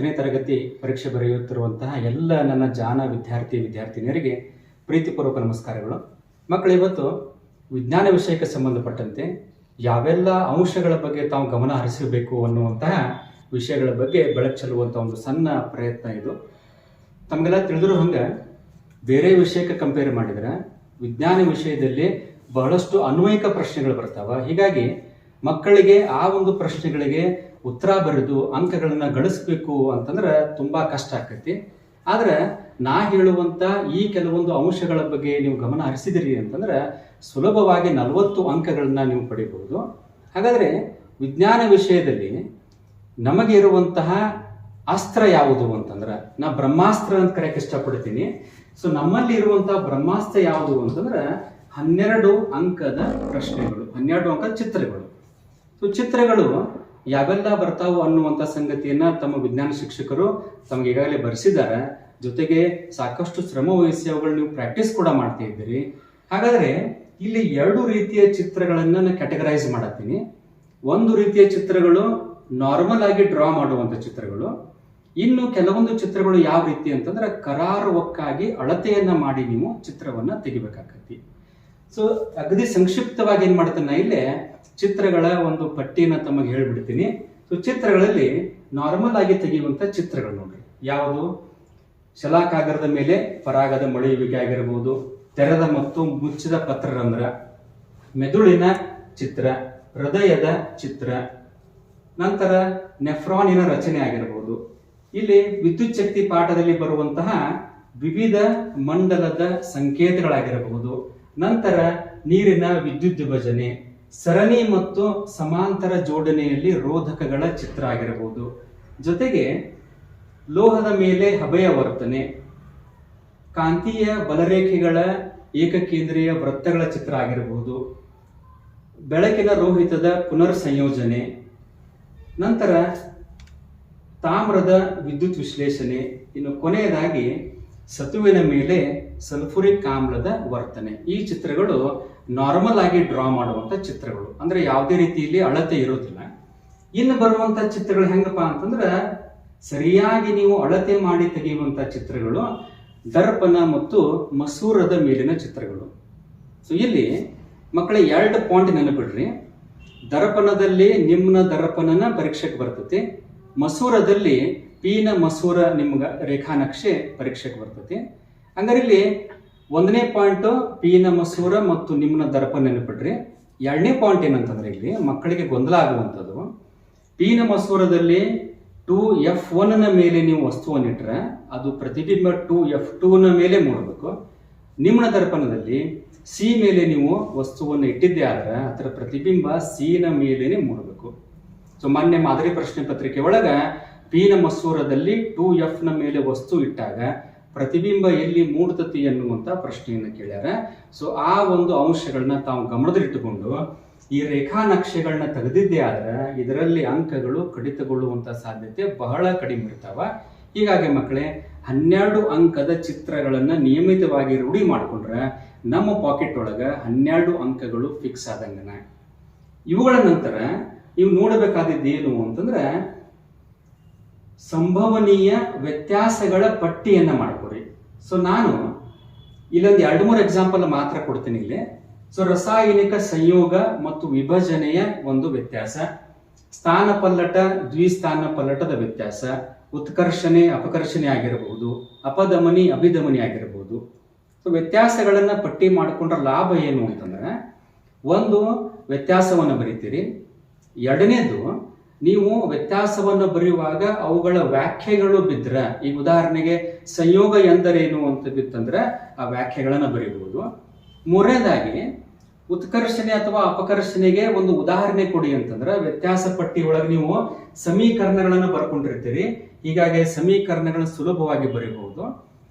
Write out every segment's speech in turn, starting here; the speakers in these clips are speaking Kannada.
10ನೇ ತರಗತಿ ಪರೀಕ್ಷೆ ಬರೆಯುತ್ತಿರುವಂತಹ ಎಲ್ಲ ನನ್ನ ಜಾಣ ವಿದ್ಯಾರ್ಥಿನಿಯರಿಗೆ ಪ್ರೀತಿಪೂರ್ವಕ ನಮಸ್ಕಾರಗಳು. ಮಕ್ಕಳು, ಇವತ್ತು ವಿಜ್ಞಾನ ವಿಷಯಕ್ಕೆ ಸಂಬಂಧಪಟ್ಟಂತೆ ಯಾವೆಲ್ಲ ಅಂಶಗಳ ಬಗ್ಗೆ ತಾವು ಗಮನ ಹರಿಸಬೇಕು ಅನ್ನುವಂತಹ ವಿಷಯಗಳ ಬಗ್ಗೆ ಬೆಳಕು ಚೆಲ್ಲುವಂಥ ಒಂದು ಸಣ್ಣ ಪ್ರಯತ್ನ ಇದು. ತಮಗೆಲ್ಲ ತಿಳಿದಿರೋ ಹಂಗೆ ಬೇರೆ ವಿಷಯಕ್ಕೆ ಕಂಪೇರ್ ಮಾಡಿದರೆ ವಿಜ್ಞಾನ ವಿಷಯದಲ್ಲಿ ಬಹಳಷ್ಟು ಅನ್ವಯಿಕ ಪ್ರಶ್ನೆಗಳು ಬರ್ತಾವ. ಹೀಗಾಗಿ ಮಕ್ಕಳಿಗೆ ಆ ಒಂದು ಪ್ರಶ್ನೆಗಳಿಗೆ ಉತ್ತರ ಬರೆದು ಅಂಕಗಳನ್ನು ಗಳಿಸ್ಬೇಕು ಅಂತಂದ್ರೆ ತುಂಬ ಕಷ್ಟ ಆಕೈತಿ. ಆದ್ರೆ ನಾ ಹೇಳುವಂಥ ಈ ಕೆಲವೊಂದು ಅಂಶಗಳ ಬಗ್ಗೆ ನೀವು ಗಮನ ಹರಿಸಿದಿರಿ ಅಂತಂದ್ರೆ ಸುಲಭವಾಗಿ 40 ಅಂಕಗಳನ್ನ ನೀವು ಪಡಿಬಹುದು. ಹಾಗಾದ್ರೆ ವಿಜ್ಞಾನ ವಿಷಯದಲ್ಲಿ ನಮಗೆ ಇರುವಂತಹ ಅಸ್ತ್ರ ಯಾವುದು ಅಂತಂದ್ರೆ ನಾ ಬ್ರಹ್ಮಾಸ್ತ್ರ ಅಂತ ಕರೆಯಕ್ಕೆ ಇಷ್ಟಪಡ್ತೀನಿ. ಸೊ ನಮ್ಮಲ್ಲಿ ಇರುವಂತಹ ಬ್ರಹ್ಮಾಸ್ತ್ರ ಯಾವುದು ಅಂತಂದ್ರೆ 12 ಅಂಕದ ಪ್ರಶ್ನೆಗಳು, 12 ಅಂಕದ ಚಿತ್ರಗಳು. ಸೊ ಚಿತ್ರಗಳು ಯಾವೆಲ್ಲ ಬರ್ತಾವು ಅನ್ನುವಂಥ ಸಂಗತಿಯನ್ನ ತಮ್ಮ ವಿಜ್ಞಾನ ಶಿಕ್ಷಕರು ತಮಗೆ ಈಗಾಗಲೇ ಬರೆಸಿದ್ದಾರೆ. ಜೊತೆಗೆ ಸಾಕಷ್ಟು ಶ್ರಮ ವಹಿಸಿ ಅವುಗಳು ನೀವು ಪ್ರಾಕ್ಟೀಸ್ ಕೂಡ ಮಾಡ್ತಾ ಇದ್ದೀರಿ. ಹಾಗಾದ್ರೆ ಇಲ್ಲಿ 2 ರೀತಿಯ ಚಿತ್ರಗಳನ್ನ ನಾನು ಕ್ಯಾಟಗರೈಸ್ ಮಾಡತ್ತೀನಿ. ಒಂದು ರೀತಿಯ ಚಿತ್ರಗಳು ನಾರ್ಮಲ್ ಆಗಿ ಡ್ರಾ ಮಾಡುವಂಥ ಚಿತ್ರಗಳು, ಇನ್ನು ಕೆಲವೊಂದು ಚಿತ್ರಗಳು ಯಾವ ರೀತಿ ಅಂತಂದ್ರೆ ಕರಾರುವಕ್ಕಾಗಿ ಅಳತೆಯನ್ನ ಮಾಡಿ ನೀವು ಚಿತ್ರವನ್ನ ತೆಗಿಬೇಕಾಗತ್ತಿ. ಸೊ ಅಗದಿ ಸಂಕ್ಷಿಪ್ತವಾಗಿ ಏನ್ ಮಾಡ್ತೇನೆ, ಇಲ್ಲೇ ಚಿತ್ರಗಳ ಒಂದು ಪಟ್ಟಿನ ತಮಗೆ ಹೇಳ್ಬಿಡ್ತೀನಿ. ಸೊ ಚಿತ್ರಗಳಲ್ಲಿ ನಾರ್ಮಲ್ ಆಗಿ ತೆಗೆಯುವಂತ ಚಿತ್ರಗಳು ನೋಡ್ರಿ. ಯಾವುದು? ಶಲಾಕಾಗರದ ಮೇಲೆ ಪರಾಗದ ಮೊಳೆಯುವಿಕೆ ಆಗಿರಬಹುದು, ತೆರೆದ ಮತ್ತು ಮುಚ್ಚಿದ ಪತ್ರರಂಧ್ರ, ಮೆದುಳಿನ ಚಿತ್ರ, ಹೃದಯದ ಚಿತ್ರ, ನಂತರ ನೆಫ್ರಾನಿನ ರಚನೆ ಆಗಿರಬಹುದು. ಇಲ್ಲಿ ವಿದ್ಯುತ್ ಶಕ್ತಿ ಪಾಠದಲ್ಲಿ ಬರುವಂತಹ ವಿವಿಧ ಮಂಡಲದ ಸಂಕೇತಗಳಾಗಿರಬಹುದು. ನಂತರ ನೀರಿನ ವಿದ್ಯುತ್ ವಿಭಜನೆ, ಸರಣಿ ಮತ್ತು ಸಮಾಂತರ ಜೋಡಣೆಯಲ್ಲಿ ರೋಧಕಗಳ ಚಿತ್ರ ಆಗಿರಬಹುದು. ಜೊತೆಗೆ ಲೋಹದ ಮೇಲೆ ಹಬೆಯ ವರ್ತನೆ, ಕಾಂತೀಯ ಬಲರೇಖೆಗಳ ಏಕಕೇಂದ್ರೀಯ ವೃತ್ತಗಳ ಚಿತ್ರ ಆಗಿರಬಹುದು, ಬೆಳಕಿನ ರೋಹಿತದ ಪುನರ್ ಸಂಯೋಜನೆ, ನಂತರ ತಾಮ್ರದ ವಿದ್ಯುತ್ ವಿಶ್ಲೇಷಣೆ, ಇನ್ನು ಕೊನೆಯದಾಗಿ ಸತುವಿನ ಮೇಲೆ ಸಲ್ಫುರಿಕ್ ಆಮ್ಲದ ವರ್ತನೆ. ಈ ಚಿತ್ರಗಳು ನಾರ್ಮಲ್ ಆಗಿ ಡ್ರಾ ಮಾಡುವಂತ ಚಿತ್ರಗಳು, ಅಂದ್ರೆ ಯಾವುದೇ ರೀತಿಯಲ್ಲಿ ಅಳತೆ ಇರೋದಿಲ್ಲ. ಇನ್ನು ಬರುವಂತ ಚಿತ್ರಗಳು ಹೆಂಗಪ್ಪ ಅಂತಂದ್ರೆ ಸರಿಯಾಗಿ ನೀವು ಅಳತೆ ಮಾಡಿ ತೆಗೆಯುವಂತ ಚಿತ್ರಗಳು ದರ್ಪಣ ಮತ್ತು ಮಸೂರದ ಮೇಲಿನ ಚಿತ್ರಗಳು. ಸೊ ಇಲ್ಲಿ ಮಕ್ಕಳ 2 ಪಾಯಿಂಟ್ ನೆನಪಿಡ್ರಿ. ದರ್ಪಣದಲ್ಲಿ ನಿಮ್ನ ದರ್ಪಣನ ಪರೀಕ್ಷೆಗೆ ಬರ್ತೈತಿ, ಮಸೂರದಲ್ಲಿ ಪೀನ ಮಸೂರ ನಿಮ್ಗ ರೇಖಾನಕ್ಷೆ ಪರೀಕ್ಷೆಗೆ ಬರ್ತೈತಿ. ಹಂಗಾರೆ ಇಲ್ಲಿ 1ನೇ ಪಾಯಿಂಟ್ ಪೀನ ಮಸೂರ ಮತ್ತು ನಿಮ್ನ ದರ್ಪಣ ನೆನಪಿಡ್ರಿ. 2ನೇ ಪಾಯಿಂಟ್ ಏನಂತಂದ್ರೆ ಇಲ್ಲಿ ಮಕ್ಕಳಿಗೆ ಗೊಂದಲ ಆಗುವಂಥದ್ದು, ಪೀನ ಮಸೂರದಲ್ಲಿ 2F1 ನ ಮೇಲೆ ನೀವು ವಸ್ತುವನ್ನು ಇಟ್ಟರೆ ಅದು ಪ್ರತಿಬಿಂಬ 2F2 ನ ಮೇಲೆ ಮೂಡಬೇಕು. ನಿಮ್ನ ದರ್ಪಣದಲ್ಲಿ ಸಿ ಮೇಲೆ ನೀವು ವಸ್ತುವನ್ನು ಇಟ್ಟಿದ್ದೇ ಆದ್ರೆ ಅದರ ಪ್ರತಿಬಿಂಬ ಸಿ ನ ಮೇಲೇನೆ ಮೂಡಬೇಕು. ಸೊ ಮೊನ್ನೆ ಮಾದರಿ ಪ್ರಶ್ನೆ ಪತ್ರಿಕೆ ಒಳಗ ಪೀನ ಮಸೂರದಲ್ಲಿ 2F ನ ಮೇಲೆ ವಸ್ತು ಇಟ್ಟಾಗ ಪ್ರತಿಬಿಂಬ ಎಲ್ಲಿ ಮೂಡ್ತತಿ ಎನ್ನುವಂತ ಪ್ರಶ್ನೆಯನ್ನು ಕೇಳ್ಯಾರ. ಸೊ ಆ ಒಂದು ಅಂಶಗಳನ್ನ ತಾವು ಗಮನದಲ್ಲಿಟ್ಟುಕೊಂಡು ಈ ರೇಖಾ ನಕ್ಷೆಗಳನ್ನ ತೆಗೆದಿದ್ದೇ ಆದ್ರೆ ಇದರಲ್ಲಿ ಅಂಕಗಳು ಕಡಿತಗೊಳ್ಳುವಂತ ಸಾಧ್ಯತೆ ಬಹಳ ಕಡಿಮೆ ಇರ್ತಾವ. ಹೀಗಾಗಿ ಮಕ್ಕಳೇ 12 ಅಂಕದ ಚಿತ್ರಗಳನ್ನ ನಿಯಮಿತವಾಗಿ ರೂಢಿ ಮಾಡಿಕೊಂಡ್ರೆ ನಮ್ಮ ಪಾಕೆಟ್ ಒಳಗ 12 ಅಂಕಗಳು ಫಿಕ್ಸ್ ಆದಂಗನ. ಇವುಗಳ ನಂತರ ನೀವು ನೋಡಬೇಕಾದದ್ದೇನು ಅಂತಂದ್ರೆ ಸಂಭವನೀಯ ವ್ಯತ್ಯಾಸಗಳ ಪಟ್ಟಿಯನ್ನ ಮಾಡ್ಕೊರಿ. ಸೊ ನಾನು ಇಲ್ಲೊಂದು 2-3 ಎಕ್ಸಾಂಪಲ್ ಮಾತ್ರ ಕೊಡ್ತೀನಿ ಇಲ್ಲಿ. ಸೊ ರಾಸಾಯನಿಕ ಸಂಯೋಗ ಮತ್ತು ವಿಭಜನೆಯ ಒಂದು ವ್ಯತ್ಯಾಸ, ಸ್ಥಾನಪಲ್ಲಟ ದ್ವಿಸ್ಥಾನ ಪಲ್ಲಟದ ವ್ಯತ್ಯಾಸ, ಉತ್ಕರ್ಷಣೆ ಅಪಕರ್ಷಣೆ ಆಗಿರಬಹುದು, ಅಪಧಮನಿ ಅಭಿಧಮನಿ ಆಗಿರಬಹುದು. ಸೊ ವ್ಯತ್ಯಾಸಗಳನ್ನ ಪಟ್ಟಿ ಮಾಡಿಕೊಂಡ್ರ ಲಾಭ ಏನು ಅಂತಂದ್ರೆ, ಒಂದು ವ್ಯತ್ಯಾಸವನ್ನು ಬರೀತೀರಿ. 2ನೇದು, ನೀವು ವ್ಯತ್ಯಾಸವನ್ನು ಬರೆಯುವಾಗ ಅವುಗಳ ವ್ಯಾಖ್ಯೆಗಳು ಬಿದ್ರೆ, ಈ ಉದಾಹರಣೆಗೆ ಸಂಯೋಗ ಎಂದರೇನು ಅಂತ ಬಿತ್ತಂದ್ರೆ ಆ ವ್ಯಾಖ್ಯೆಗಳನ್ನ ಬರೀಬಹುದು. 3ನೇದಾಗಿ ಉತ್ಕರ್ಷಣೆ ಅಥವಾ ಅಪಕರ್ಷಣೆಗೆ ಒಂದು ಉದಾಹರಣೆ ಕೊಡಿ ಅಂತಂದ್ರೆ ವ್ಯತ್ಯಾಸ ಪಟ್ಟಿ ಒಳಗೆ ನೀವು ಸಮೀಕರಣಗಳನ್ನು ಬರ್ಕೊಂಡಿರ್ತೀರಿ. ಹೀಗಾಗಿ ಸಮೀಕರಣಗಳನ್ನ ಸುಲಭವಾಗಿ ಬರೀಬಹುದು.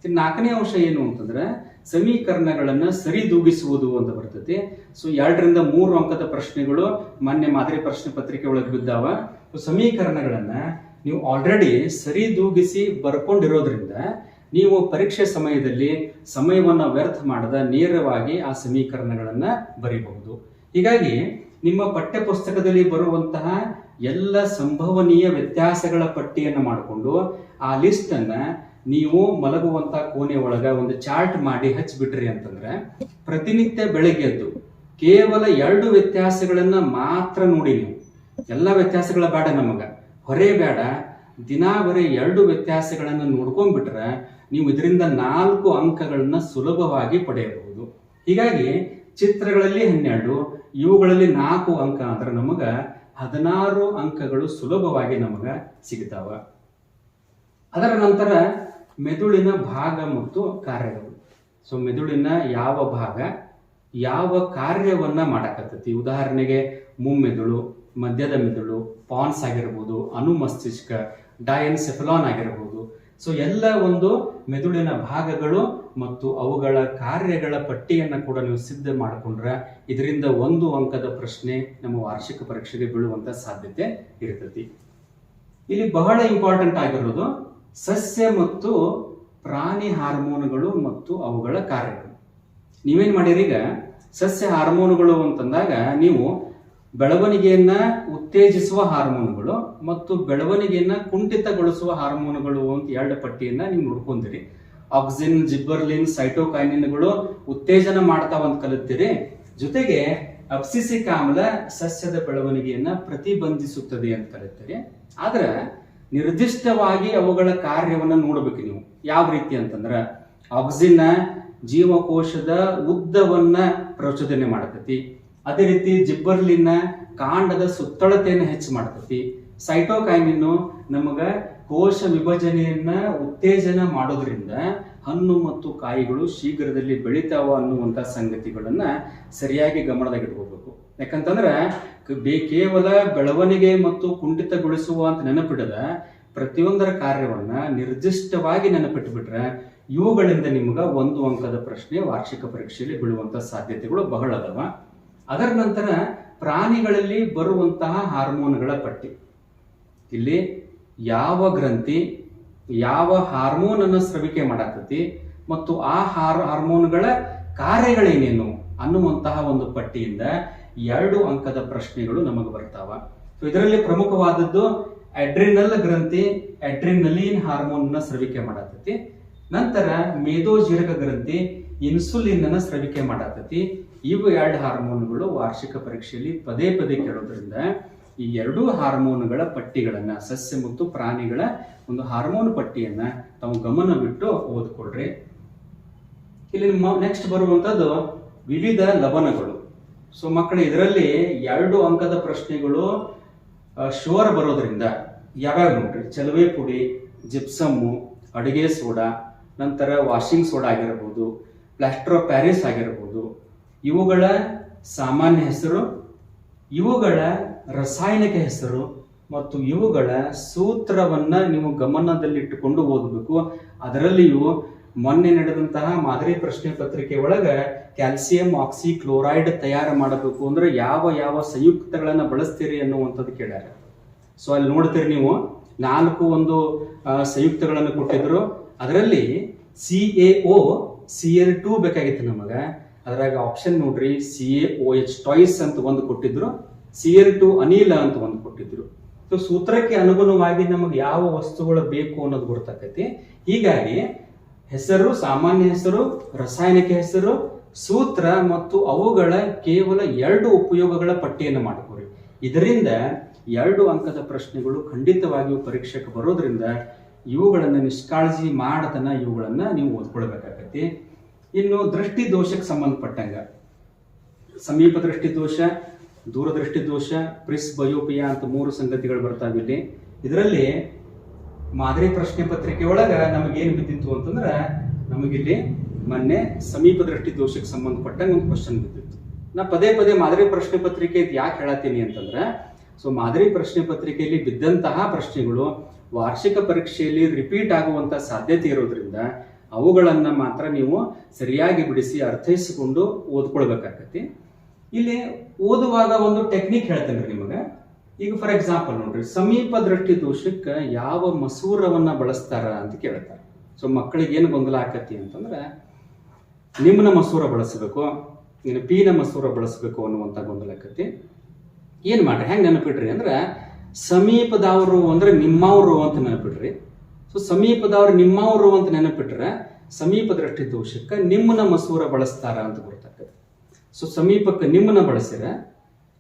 4ನೇ ಅಂಶ ಏನು ಅಂತಂದ್ರೆ ಸಮೀಕರಣಗಳನ್ನ ಸರಿದೂಗಿಸುವುದು ಅಂತ ಬರ್ತೈತಿ. ಸೊ 2ರಿಂದ 3 ಅಂಕದ ಪ್ರಶ್ನೆಗಳು ಮೊನ್ನೆ ಮಾದರಿ ಪ್ರಶ್ನೆ ಪತ್ರಿಕೆ ಒಳಗೆ ಬಿದ್ದಾವ. ಸಮೀಕರಣಗಳನ್ನ ನೀವು ಆಲ್ರೆಡಿ ಸರಿದೂಗಿಸಿ ಬರ್ಕೊಂಡಿರೋದ್ರಿಂದ ನೀವು ಪರೀಕ್ಷೆ ಸಮಯದಲ್ಲಿ ಸಮಯವನ್ನ ವ್ಯರ್ಥ ಮಾಡದ ನೇರವಾಗಿ ಆ ಸಮೀಕರಣಗಳನ್ನ ಬರೀಬಹುದು. ಹೀಗಾಗಿ ನಿಮ್ಮ ಪಠ್ಯ ಪುಸ್ತಕದಲ್ಲಿ ಬರುವಂತಹ ಎಲ್ಲ ಸಂಭವನೀಯ ವ್ಯತ್ಯಾಸಗಳ ಪಟ್ಟಿಯನ್ನು ಮಾಡಿಕೊಂಡು ಆ ಲಿಸ್ಟ್ ಅನ್ನ ನೀವು ಮಲಗುವಂತ ಕೋಣೆ ಒಳಗ ಒಂದು ಚಾರ್ಟ್ ಮಾಡಿ ಹಚ್ಚಿಬಿಟ್ರಿ ಅಂತಂದ್ರೆ ಪ್ರತಿನಿತ್ಯ ಬೆಳಗ್ಗೆ ಎದ್ದು ಕೇವಲ 2 ವ್ಯತ್ಯಾಸಗಳನ್ನ ಮಾತ್ರ ನೋಡಿ. ನೀವು ಎಲ್ಲ ವ್ಯತ್ಯಾಸಗಳ ಬೇಡ, ನಮಗ ಹೊರೆ ಬೇಡ, ದಿನಾವರೆ 2 ವ್ಯತ್ಯಾಸಗಳನ್ನ ನೋಡ್ಕೊಂಡ್ಬಿಟ್ರೆ ನೀವು ಇದರಿಂದ 4 ಅಂಕಗಳನ್ನ ಸುಲಭವಾಗಿ ಪಡೆಯಬಹುದು. ಹೀಗಾಗಿ ಚಿತ್ರಗಳಲ್ಲಿ 12, ಇವುಗಳಲ್ಲಿ 4 ಅಂಕ ಅಂದ್ರೆ ನಮಗ 16 ಅಂಕಗಳು ಸುಲಭವಾಗಿ ನಮಗ ಸಿಗ್ತಾವ. ಅದರ ನಂತರ ಮೆದುಳಿನ ಭಾಗ ಮತ್ತು ಕಾರ್ಯಗಳು. ಸೊ ಮೆದುಳಿನ ಯಾವ ಭಾಗ ಯಾವ ಕಾರ್ಯವನ್ನ ಮಾಡಕತ್ತೈತಿ, ಉದಾಹರಣೆಗೆ ಮುಮ್ಮೆದುಳು, ಮಧ್ಯದ ಮೆದುಳು, ಪಾನ್ಸ್ ಆಗಿರ್ಬೋದು, ಅನುಮಸ್ತಿಷ್ಕ, ಡಯನ್ಸೆಫಲಾನ್ ಆಗಿರಬಹುದು. ಸೊ ಎಲ್ಲ ಒಂದು ಮೆದುಳಿನ ಭಾಗಗಳು ಮತ್ತು ಅವುಗಳ ಕಾರ್ಯಗಳ ಪಟ್ಟಿಯನ್ನ ಕೂಡ ನೀವು ಸಿದ್ಧ ಮಾಡಿಕೊಂಡ್ರೆ ಇದರಿಂದ 1 ಅಂಕದ ಪ್ರಶ್ನೆ ನಮ್ಮ ವಾರ್ಷಿಕ ಪರೀಕ್ಷೆಗೆ ಬೀಳುವಂತ ಸಾಧ್ಯತೆ ಇರ್ತೈತಿ. ಇಲ್ಲಿ ಬಹಳ ಇಂಪಾರ್ಟೆಂಟ್ ಆಗಿರೋದು ಸಸ್ಯ ಮತ್ತು ಪ್ರಾಣಿ ಹಾರ್ಮೋನುಗಳು ಮತ್ತು ಅವುಗಳ ಕಾರ್ಯಗಳು. ನೀವೇನ್ ಮಾಡಿರಿ, ಈಗ ಸಸ್ಯ ಹಾರ್ಮೋನುಗಳು ಅಂತಂದಾಗ ನೀವು ಬೆಳವಣಿಗೆಯನ್ನ ಉತ್ತೇಜಿಸುವ ಹಾರ್ಮೋನುಗಳು ಮತ್ತು ಬೆಳವಣಿಗೆಯನ್ನ ಕುಂಠಿತಗೊಳಿಸುವ ಹಾರ್ಮೋನುಗಳು ಅಂತ 2 ಪಟ್ಟಿಯನ್ನ ನೀವು ನೋಡ್ಕೊಂಡಿರಿ. ಆಕ್ಸಿನ್, ಜಿಬ್ಬರ್ಲಿನ್, ಸೈಟೋಕೈನಿನ್ಗಳು ಉತ್ತೇಜನ ಮಾಡ್ತಾವಂತ ಕಲಿತೀರಿ. ಜೊತೆಗೆ ಅಬ್ಸಿಸಿಕ್ ಆಮ್ಲ ಸಸ್ಯದ ಬೆಳವಣಿಗೆಯನ್ನ ಪ್ರತಿಬಂಧಿಸುತ್ತದೆ ಅಂತ ಕಲಿತೀರಿ. ಆದ್ರೆ ನಿರ್ದಿಷ್ಟವಾಗಿ ಅವುಗಳ ಕಾರ್ಯವನ್ನ ನೋಡ್ಬೇಕು ನೀವು. ಯಾವ ರೀತಿ ಅಂತಂದ್ರ ಆಕ್ಸಿನ್ ಜೀವಕೋಶದ ಉದ್ದವನ್ನ ಪ್ರಚೋದನೆ ಮಾಡತೈತಿ. ಅದೇ ರೀತಿ ಜಿಬ್ಬರ್ಲಿನ್ ಕಾಂಡದ ಸುತ್ತಳತೆಯನ್ನು ಹೆಚ್ಚು ಮಾಡ್ತೈತಿ. ಸೈಟೋಕೈನಿನ್ ನಮಗ ಕೋಶ ವಿಭಜನೆಯನ್ನ ಉತ್ತೇಜನ ಮಾಡೋದ್ರಿಂದ ಹಣ್ಣು ಮತ್ತು ಕಾಯಿಗಳು ಶೀಘ್ರದಲ್ಲಿ ಬೆಳಿತಾವ ಅನ್ನುವಂತ ಸಂಗತಿಗಳನ್ನ ಸರಿಯಾಗಿ ಗಮನದಾಗಿಟ್ಕೋಬೇಕು. ಯಾಕಂತಂದ್ರೆ ಕೇವಲ ಬೆಳವಣಿಗೆ ಮತ್ತು ಕುಂಠಿತಗೊಳಿಸುವ ಅಂತ ನೆನಪಿಡದ ಪ್ರತಿಯೊಂದರ ಕಾರ್ಯವನ್ನ ನಿರ್ದಿಷ್ಟವಾಗಿ ನೆನಪಿಟ್ಬಿಟ್ರೆ ಇವುಗಳಿಂದ ನಿಮ್ಗ 1 ಅಂಕದ ಪ್ರಶ್ನೆ ವಾರ್ಷಿಕ ಪರೀಕ್ಷೆಯಲ್ಲಿ ಬೀಳುವಂತ ಸಾಧ್ಯತೆಗಳು ಬಹಳ ಅದಾವ. ಅದರ ನಂತರ ಪ್ರಾಣಿಗಳಲ್ಲಿ ಬರುವಂತಹ ಹಾರ್ಮೋನ್ಗಳ ಪಟ್ಟಿ. ಇಲ್ಲಿ ಯಾವ ಗ್ರಂಥಿ ಯಾವ ಹಾರ್ಮೋನ್ ಅನ್ನು ಸ್ರವಿಕೆ ಮಾಡಾಕತಿ ಮತ್ತು ಆ ಹಾರ್ಮೋನ್ಗಳ ಕಾರ್ಯಗಳೇನೇನು ಅನ್ನುವಂತಹ ಒಂದು ಪಟ್ಟಿಯಿಂದ 2 ಅಂಕದ ಪ್ರಶ್ನೆಗಳು ನಮಗೆ ಬರ್ತಾವ. ಇದರಲ್ಲಿ ಪ್ರಮುಖವಾದದ್ದು ಅಡ್ರಿನಲ್ ಗ್ರಂಥಿ ಅಡ್ರಿನಲಿನ್ ಹಾರ್ಮೋನ್ ನ ಸ್ರವಿಕೆ ಮಾಡಾಕತಿ. ನಂತರ ಮೇದೋಜೀರಕ ಗ್ರಂಥಿ ಇನ್ಸುಲಿನ್ ಅನ್ನ ಸ್ರವಿಕೆ ಮಾಡಾಕತಿ. ಇವು 2 ಹಾರ್ಮೋನ್ಗಳು ವಾರ್ಷಿಕ ಪರೀಕ್ಷೆಯಲ್ಲಿ ಪದೇ ಪದೇ ಕೇಳೋದ್ರಿಂದ ಈ 2 ಹಾರ್ಮೋನ್ಗಳ ಪಟ್ಟಿಗಳನ್ನ ಸಸ್ಯ ಮತ್ತು ಪ್ರಾಣಿಗಳ ಒಂದು ಹಾರ್ಮೋನ್ ಪಟ್ಟಿಯನ್ನ ತಾವು ಗಮನವಿಟ್ಟು ಓದ್ಕೊಳ್ರಿ. ಇಲ್ಲಿ ನೆಕ್ಸ್ಟ್ ಬರುವಂತದ್ದು ವಿವಿಧ ಲವಣಗಳು. ಸೊ ಮಕ್ಕಳು ಇದರಲ್ಲಿ 2 ಅಂಕದ ಪ್ರಶ್ನೆಗಳು ಶೋರ್ ಬರೋದ್ರಿಂದ ಯಾವ್ಯಾವ ನೋಡ್ರಿ, ಚಲುವೆ ಪುಡಿ, ಜಿಪ್ಸಮ್ಮು, ಅಡುಗೆ ಸೋಡಾ, ನಂತರ ವಾಷಿಂಗ್ ಸೋಡಾ ಆಗಿರಬಹುದು, ಪ್ಲಾಸ್ಟರ್ ಆಫ್ ಪ್ಯಾರಿಸ್ ಆಗಿರಬಹುದು. ಇವುಗಳ ಸಾಮಾನ್ಯ ಹೆಸರು, ಇವುಗಳ ರಾಸಾಯನಿಕ ಹೆಸರು ಮತ್ತು ಇವುಗಳ ಸೂತ್ರವನ್ನ ನೀವು ಗಮನದಲ್ಲಿಟ್ಟುಕೊಂಡು ಓದಬೇಕು. ಅದರಲ್ಲಿಯೂ ಮೊನ್ನೆ ನಡೆದಂತಹ ಮಾದರಿ ಪ್ರಶ್ನೆ ಪತ್ರಿಕೆ ಒಳಗ ಕ್ಯಾಲ್ಸಿಯಂ ಆಕ್ಸಿ ಕ್ಲೋರೈಡ್ ತಯಾರು ಮಾಡಬೇಕು ಅಂದ್ರೆ ಯಾವ ಯಾವ ಸಂಯುಕ್ತಗಳನ್ನ ಬಳಸ್ತೀರಿ ಅನ್ನುವಂಥದ್ದು ಕೇಳ್ಯಾರ. ಸೊ ಅಲ್ಲಿ ನೋಡ್ತೀರಿ ನೀವು 4 ಒಂದು ಸಂಯುಕ್ತಗಳನ್ನು ಕೊಟ್ಟಿದ್ರು. ಅದರಲ್ಲಿ CaO Cl2 ಬೇಕಾಗಿತ್ತು ನಮಗ. ಅದ್ರಾಗ ಆಪ್ಷನ್ ನೋಡ್ರಿ, CaOH ಟಾಯ್ಸ್ ಅಂತ ಒಂದು ಕೊಟ್ಟಿದ್ರು, Cl2 ಅನಿಲ ಅಂತ ಒಂದು ಕೊಟ್ಟಿದ್ರು. ಸೊ ಸೂತ್ರಕ್ಕೆ ಅನುಗುಣವಾಗಿ ನಮಗೆ ಯಾವ ವಸ್ತುಗಳು ಬೇಕು ಅನ್ನೋದು ಗೊತ್ತಾಕೈತಿ. ಹೀಗಾಗಿ ಹೆಸರು, ಸಾಮಾನ್ಯ ಹೆಸರು, ರಾಸಾಯನಿಕ ಹೆಸರು, ಸೂತ್ರ ಮತ್ತು ಅವುಗಳ ಕೇವಲ 2 ಉಪಯೋಗಗಳ ಪಟ್ಟಿಯನ್ನು ಮಾಡಿಕೊರಿ. ಇದರಿಂದ 2 ಅಂಕದ ಪ್ರಶ್ನೆಗಳು ಖಂಡಿತವಾಗಿಯೂ ಪರೀಕ್ಷೆಗೆ ಬರೋದ್ರಿಂದ ಇವುಗಳನ್ನ ನಿಷ್ಕಾಳಜಿ ಮಾಡತನ ಇವುಗಳನ್ನ ನೀವು ಓದ್ಕೊಳ್ಬೇಕಾಗತ್ತೆ. ಇನ್ನು ದೃಷ್ಟಿ ದೋಷಕ್ಕೆ ಸಂಬಂಧಪಟ್ಟಂಗ ಸಮೀಪ ದೃಷ್ಟಿ ದೋಷ, ದೂರದೃಷ್ಟಿ ದೋಷ, ಪ್ರಿಸ್ ಬಯೋಪಿಯಾ ಅಂತ 3 ಸಂಗತಿಗಳು ಬರ್ತಾವಿಲ್ಲಿ. ಇದರಲ್ಲಿ ಮಾದರಿ ಪ್ರಶ್ನೆ ಪತ್ರಿಕೆ ಒಳಗ ನಮಗೇನು ಬಿದ್ದಿತ್ತು ಅಂತಂದ್ರ ನಮಗಿಲ್ಲಿ ಮೊನ್ನೆ ಸಮೀಪ ದೃಷ್ಟಿ ದೋಷಕ್ಕೆ ಸಂಬಂಧಪಟ್ಟಂಗೆ ಒಂದು ಕ್ವಶನ್ ಬಿದ್ದಿತ್ತು. ನಾ ಪದೇ ಪದೇ ಮಾದರಿ ಪ್ರಶ್ನೆ ಪತ್ರಿಕೆ ಯಾಕೆ ಹೇಳತ್ತೀನಿ ಅಂತಂದ್ರೆ, ಸೊ ಮಾದರಿ ಪ್ರಶ್ನೆ ಪತ್ರಿಕೆಯಲ್ಲಿ ಬಿದ್ದಂತಹ ಪ್ರಶ್ನೆಗಳು ವಾರ್ಷಿಕ ಪರೀಕ್ಷೆಯಲ್ಲಿ ರಿಪೀಟ್ ಆಗುವಂತ ಸಾಧ್ಯತೆ ಇರೋದ್ರಿಂದ ಅವುಗಳನ್ನ ಮಾತ್ರ ನೀವು ಸರಿಯಾಗಿ ಬಿಡಿಸಿ ಅರ್ಥೈಸಿಕೊಂಡು ಓದ್ಕೊಳ್ಬೇಕಾಗತ್ತೆ. ಇಲ್ಲಿ ಓದುವಾಗ ಒಂದು ಟೆಕ್ನಿಕ್ ಹೇಳ್ತೇನೆ ನಿಮಗೆ. ಈಗ ಫಾರ್ ಎಕ್ಸಾಂಪಲ್ ನೋಡ್ರಿ, ಸಮೀಪ ದೃಷ್ಟಿ ದೋಷಕ್ಕೆ ಯಾವ ಮಸೂರವನ್ನ ಬಳಸ್ತಾರ ಅಂತ ಕೇಳ್ತಾರೆ. ಸೊ ಮಕ್ಕಳಿಗೆ ಏನು ಗೊಂದಲ ಆಕತಿ ಅಂತಂದ್ರೆ, ನಿಮ್ನ ಮಸೂರ ಬಳಸಬೇಕು, ಇನ್ನು ಪೀನ ಮಸೂರ ಬಳಸಬೇಕು ಅನ್ನುವಂಥ ಗೊಂದಲ ಆಕತಿ. ಏನ್ ಮಾಡ್ರಿ, ಹೆಂಗೆ ನೆನಪಿಡ್ರಿ ಅಂದ್ರೆ, ಸಮೀಪದವರು ಅಂದ್ರೆ ನಿಮ್ಮವರು ಅಂತ ನೆನಪಿಡ್ರಿ. ಸೊ ಸಮೀಪದವ್ರು ನಿಮ್ಮವರು ಅಂತ ನೆನಪಿಟ್ರೆ ಸಮೀಪ ದೃಷ್ಟಿ ದೋಷಕ್ಕೆ ನಿಮ್ಮನ್ನ ಮಸೂರ ಬಳಸ್ತಾರ ಅಂತ ಗೊತ್ತಾಗ್ತದೆ. ಸೊ ಸಮೀಪಕ್ಕೆ ನಿಮ್ಮನ್ನ ಬಳಸಿರ